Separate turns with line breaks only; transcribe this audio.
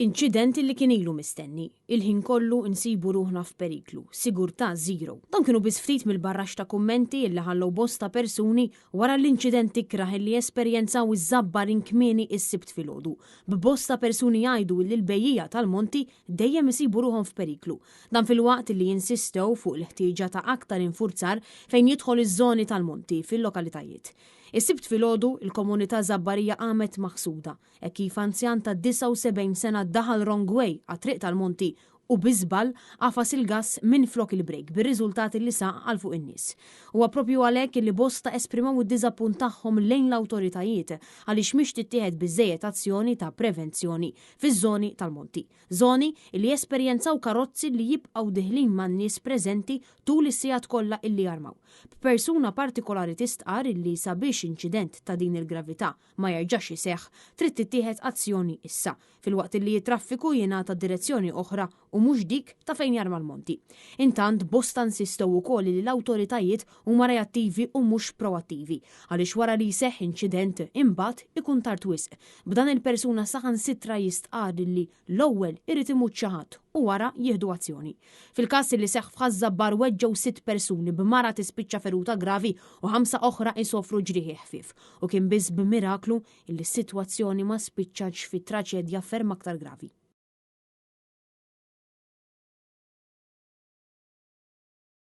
Inċident li kien ilu mistenni, il-ħin kollu insibu ruħna f'periklu, sigurtà zero. Dan kienu biss ftit mill-barrax ta' kummenti illi ħallew bosta persuni wara l-inċident ikraħ li esperjenzaw iż-żabbar inkmieni is-sibt filgħodu. B'bosta persuni jgħidu li l-bejjija tal-monti dejjem isibu ruħhom f'periklu. Dan fil-waqt li jinsistew fuq l-ħtieġa ta' aktar infurzar fejn jidħol iż-żoni tal-monti fil-lokalitajiet. Is-sibt filgħodu il-komunità żabbarija qamet maħsuda hekk kif anzjan ta' 79 sena daħal wrong way għat-triq tal-monti u biżbal qafas il-gass minn flok il-brejk bir-riżultati li saq għal fuq in-nies. Huwa proprju għalhekk li bosta esprimaw id-diżappunt tagħhom lejn l-awtoritajiet għaliex mhix tittieħed biżżejjed azzjoni ta' prevenzjoni fiż-żoni tal-monti. Żoni li esperjenzaw karozzi li jibqgħu diħlin man-nies preżenti tul is-sigħat kollha illi jarmaw. Persuna partikolari tistqar illi sabiex inċident ta' din il-gravità ma jerġax iseħħ trid tittieħed azzjoni issa filwaqt li traffiku jingħata direzzjoni oħra u mhux dik ta' fejn jarma l-monti. Intant bosta nsistew ukoll li l-awtoritajiet huma reattivi u mhux proattivi għaliex wara li jseħħ inċident imbagħad ikun tard wisq. B'dan il-persuna saħansitra jistqar li l-ewwel irid imut xi ħadd u wara jieħdu azzjoni. Fil-każ li seħħ f'Ħażabbar weġġew 6 persuni b'mara tispiċċa feruta gravi u 5 oħra jsofru ġrieħi ħfief u kien biss b'miraklu illi s-sitwazzjoni ma spiċċax fi traċedja ferm aktar gravi.